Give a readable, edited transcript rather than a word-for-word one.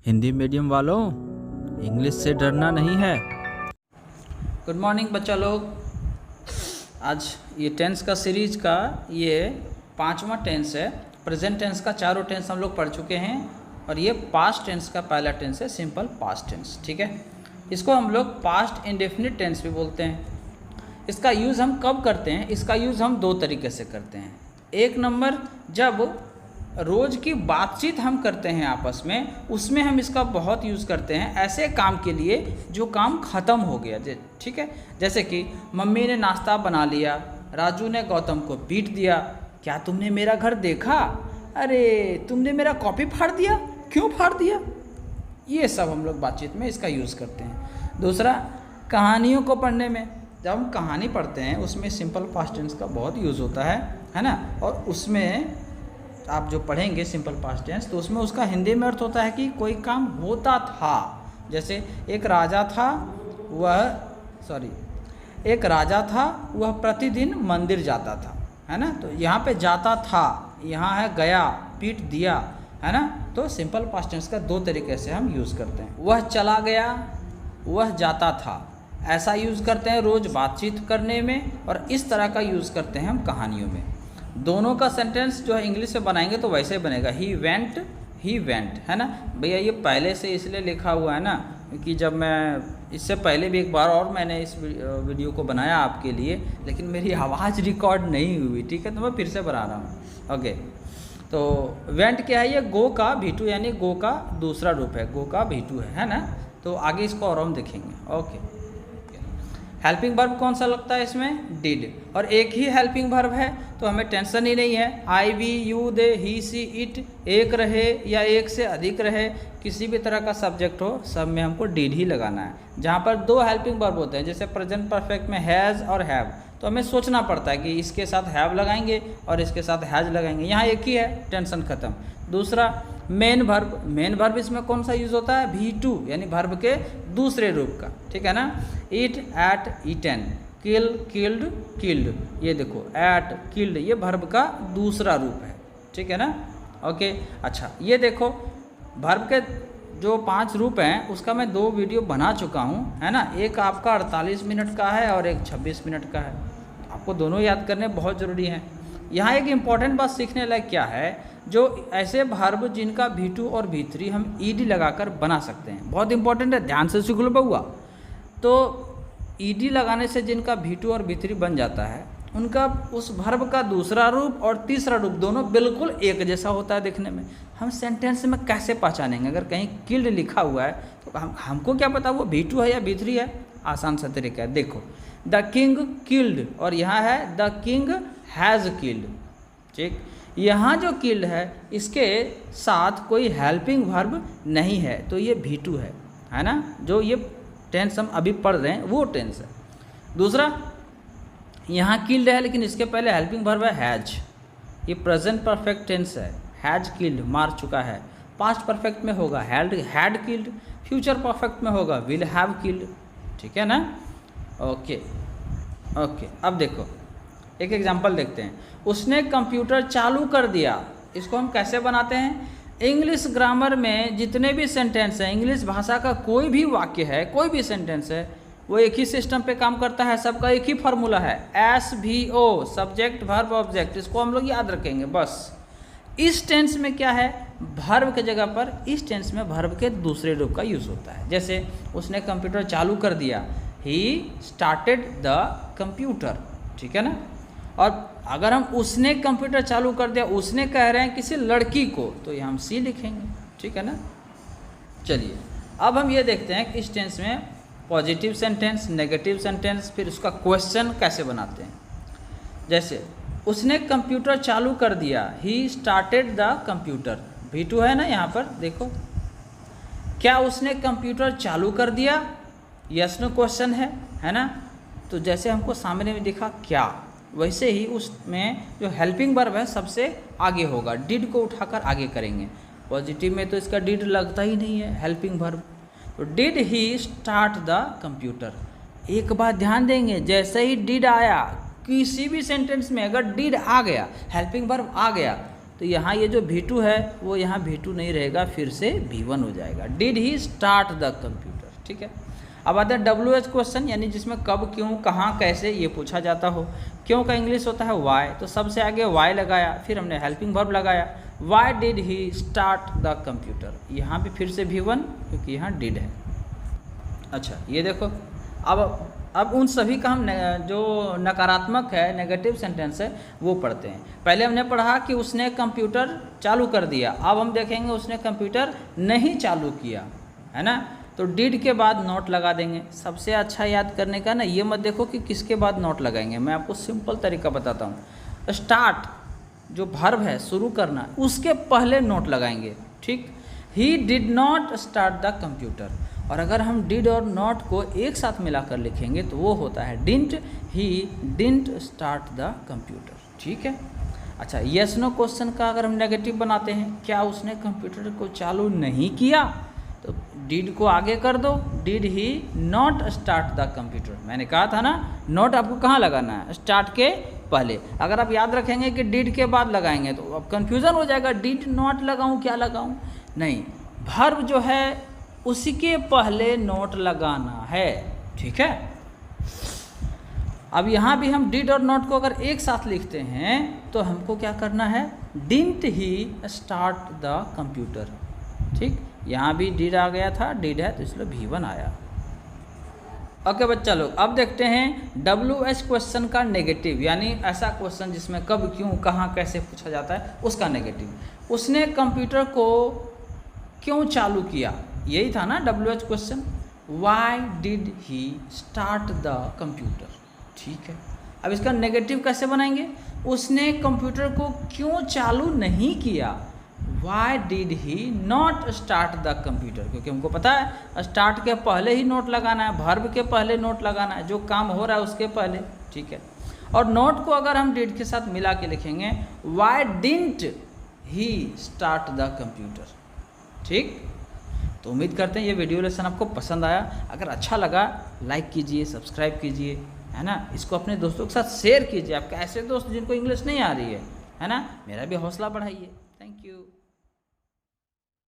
Hindi medium वालों, English से डरना नहीं है। गुड मॉर्निंग बच्चा लोग। आज ये टेंस का सीरीज का ये 5वां टेंस है। प्रेजेंट टेंस का चारों टेंस हम लोग पढ़ चुके हैं और ये पास्ट टेंस का पहला टेंस है, सिंपल पास्ट टेंस। ठीक है, इसको हम लोग पास्ट इंडेफिनिट टेंस भी बोलते हैं। इसका यूज़ हम कब करते हैं? इसका यूज़ हम दो तरीके से करते हैं। एक नंबर, जब रोज़ की बातचीत हम करते हैं आपस में, उसमें हम इसका बहुत यूज़ करते हैं ऐसे काम के लिए जो काम ख़त्म हो गया। ठीक है, जैसे कि मम्मी ने नाश्ता बना लिया, राजू ने गौतम को पीट दिया, क्या तुमने मेरा घर देखा? अरे तुमने मेरा कॉपी फाड़ दिया, क्यों फाड़ दिया? ये सब हम लोग बातचीत में इसका यूज़ करते हैं। दूसरा, कहानियों को पढ़ने में, जब हम कहानी पढ़ते हैं उसमें सिंपल पास्ट टेंस का बहुत यूज़ होता है ना। और उसमें आप जो पढ़ेंगे सिंपल पास्ट टेंस, तो उसमें उसका हिंदी में अर्थ होता है कि कोई काम होता था। जैसे एक राजा था वह प्रतिदिन मंदिर जाता था, है ना। तो यहाँ पे जाता था, यहाँ है गया, पीट दिया, है ना। तो सिंपल पास्ट टेंस का दो तरीके से हम यूज़ करते हैं। वह चला गया, वह जाता था, ऐसा यूज़ करते हैं रोज़ बातचीत करने में, और इस तरह का यूज़ करते हैं हम कहानियों में। दोनों का सेंटेंस जो है इंग्लिश में बनाएंगे तो वैसे ही बनेगा, ही वेंट, है ना भैया। ये पहले से इसलिए लिखा हुआ है ना, क्योंकि जब मैं इससे पहले भी एक बार और मैंने इस वीडियो को बनाया आपके लिए, लेकिन मेरी आवाज़ रिकॉर्ड नहीं हुई। ठीक है, तो मैं फिर से बना रहा हूँ। ओके, तो वेंट क्या है? ये गो का V2 यानी गो का दूसरा रूप है, गो का V2 है ना। तो आगे इसको और हम देखेंगे। ओके, हेल्पिंग वर्ब कौन सा लगता है इसमें? डिड। और एक ही हेल्पिंग वर्ब है तो हमें टेंशन ही नहीं है। I, we, you, they, he, she, it, एक रहे या एक से अधिक रहे, किसी भी तरह का सब्जेक्ट हो, सब में हमको डिड ही लगाना है। जहाँ पर दो हेल्पिंग वर्ब होते हैं, जैसे प्रेजेंट परफेक्ट में हैज़ और हैव, तो हमें सोचना पड़ता है कि इसके साथ हैव लगाएंगे और इसके साथ हैज़ लगाएंगे। यहाँ एक ही है, टेंशन खत्म। दूसरा, मेन वर्ब इसमें कौन सा यूज़ होता है? V2 यानी वर्ब के दूसरे रूप का। ठीक है ना। ईट, एट, ईटन, किल, किल्ड, किल्ड, ये देखो एट, किल्ड, ये वर्ब का दूसरा रूप है। ठीक है ना। ओके, अच्छा ये देखो वर्ब के जो 5 रूप हैं उसका मैं 2 वीडियो बना चुका हूँ, है ना। एक आपका 48 मिनट का है और एक 26 मिनट का है। आपको दोनों याद करने बहुत ज़रूरी हैं। यहाँ एक इम्पॉर्टेंट बात सीखने लायक क्या है, जो ऐसे वर्ब जिनका V2 और V3 हम ED लगाकर बना सकते हैं, बहुत इंपॉर्टेंट है, ध्यान से सीख लो बउआ। तो ED लगाने से जिनका V2 और V3 बन जाता है, उनका उस वर्ब का दूसरा रूप और तीसरा रूप दोनों बिल्कुल एक जैसा होता है दिखने में। हम सेंटेंस में कैसे पहचानेंगे? अगर कहीं किल्ड लिखा हुआ है तो हमको क्या पता वो V2 है या V3 है? आसान सा तरीका है, देखो द किंग किल्ड, और यहाँ है द किंग हैज़ किल्ड। ठीक, यहाँ जो किल्ड है इसके साथ कोई हेल्पिंग वर्ब नहीं है, तो ये V2 है ना। जो ये टेंस हम अभी पढ़ रहे हैं वो टेंस है। दूसरा, यहाँ किल्ड है लेकिन इसके पहले हेल्पिंग वर्ब है हैज, ये प्रेजेंट परफेक्ट टेंस है। हैज किल्ड, मार चुका है। पास्ट परफेक्ट में होगा हैड किल्ड, फ्यूचर परफेक्ट में होगा विल हैव किल्ड। ठीक है ना। ओके, अब देखो एक एग्जांपल देखते हैं। उसने कंप्यूटर चालू कर दिया, इसको हम कैसे बनाते हैं? इंग्लिश ग्रामर में जितने भी सेंटेंस हैं, इंग्लिश भाषा का कोई भी वाक्य है, कोई भी सेंटेंस है, वो एक ही सिस्टम पे काम करता है, सबका एक ही फार्मूला है, SVO, सब्जेक्ट वर्ब ऑब्जेक्ट। इसको हम लोग याद रखेंगे बस। इस टेंस में क्या है? वर्ब के जगह पर इस टेंस में वर्ब के दूसरे रूप का यूज़ होता है। जैसे उसने कंप्यूटर चालू कर दिया, ही स्टार्टेड द कंप्यूटर। ठीक है ना। और अगर हम उसने कंप्यूटर चालू कर दिया, उसने कह रहे हैं किसी लड़की को, तो यहाँ हम सी लिखेंगे। ठीक है ना। चलिए अब हम ये देखते हैं कि इस टेंस में पॉजिटिव सेंटेंस, नेगेटिव सेंटेंस, फिर उसका क्वेश्चन कैसे बनाते हैं। जैसे उसने कंप्यूटर चालू कर दिया, he started the computer, V2 है ना यहाँ पर, देखो क्या उसने कंप्यूटर चालू कर दिया? यस नो क्वेश्चन है ना। तो जैसे हमको सामने में दिखा क्या, वैसे ही उसमें जो हेल्पिंग वर्ब है सबसे आगे होगा, डिड को उठाकर आगे करेंगे। पॉजिटिव में तो इसका डिड लगता ही नहीं है, हेल्पिंग वर्ब। तो did he start the computer. एक बात ध्यान देंगे, जैसे ही डिड आया किसी भी सेंटेंस में, अगर डिड आ गया, हेल्पिंग वर्ब आ गया, तो यहाँ ये जो V2 है वो यहाँ V2 नहीं रहेगा, फिर से V1 हो जाएगा। Did he start the computer, ठीक है। अब आते हैं WH क्वेश्चन, यानी जिसमें कब, क्यों, कहाँ, कैसे ये पूछा जाता हो। क्यों का इंग्लिश होता है वाई, तो सबसे आगे वाई लगाया, फिर हमने हेल्पिंग वर्ब लगाया। Why did he start the computer, यहाँ भी फिर से V1 क्योंकि यहाँ डिड है। अच्छा ये देखो, अब उन सभी का हम जो नकारात्मक है, नेगेटिव सेंटेंस है, वो पढ़ते हैं। पहले हमने पढ़ा कि उसने कंप्यूटर चालू कर दिया, अब हम देखेंगे उसने कंप्यूटर नहीं चालू किया, है ना। तो डिड के बाद नोट लगा देंगे। सबसे अच्छा याद करने का ना, ये मत देखो कि किसके बाद नोट लगाएंगे, मैं आपको सिंपल तरीका बताता हूँ। स्टार्ट जो वर्ब है, शुरू करना, उसके पहले नोट लगाएंगे, ठीक। He did not start the computer, और अगर हम डिड और नॉट को एक साथ मिलाकर लिखेंगे तो वो होता है didn't he didn't start the computer, ठीक है। अच्छा यस नो क्वेश्चन का अगर हम नेगेटिव बनाते हैं, क्या उसने कंप्यूटर को चालू नहीं किया, तो डिड को आगे कर दो, did he not start the computer. मैंने कहा था ना, नॉट आपको कहाँ लगाना है, स्टार्ट के पहले। अगर आप याद रखेंगे कि डिड के बाद लगाएंगे तो अब कन्फ्यूज़न हो जाएगा, डिड नॉट लगाऊं क्या लगाऊं, नहीं, वर्ब जो है उसी के पहले नोट लगाना है, ठीक है। अब यहाँ भी हम डिड और नॉट को अगर एक साथ लिखते हैं तो हमको क्या करना है, didn't he start the computer, ठीक। यहाँ भी डिड आ गया था, डिड है तो इसलिए V1 आया। ओके बच्चा लोग, अब देखते हैं WH क्वेश्चन का नेगेटिव, यानी ऐसा क्वेश्चन जिसमें कब, क्यों, कहाँ, कैसे पूछा जाता है, उसका नेगेटिव। उसने कंप्यूटर को क्यों चालू किया, यही था ना WH question. Why did he start the computer, ठीक है। अब इसका नेगेटिव कैसे बनाएंगे, उसने कंप्यूटर को क्यों चालू नहीं किया, why did he not start the computer, क्योंकि हमको पता है स्टार्ट के पहले ही नोट लगाना है, वर्ब के पहले नोट लगाना है, जो काम हो रहा है उसके पहले, ठीक है। और नोट को अगर हम डिड के साथ मिला के लिखेंगे, Y didn't he start the computer, ठीक। तो उम्मीद करते हैं ये वीडियो लेसन आपको पसंद आया। अगर अच्छा लगा लाइक कीजिए, सब्सक्राइब कीजिए, है ना। इसको अपने दोस्तों के साथ शेयर कीजिए, आपके ऐसे दोस्त जिनको इंग्लिश नहीं आ रही है ना। मेरा भी हौसला बढ़ाइए। Thank you.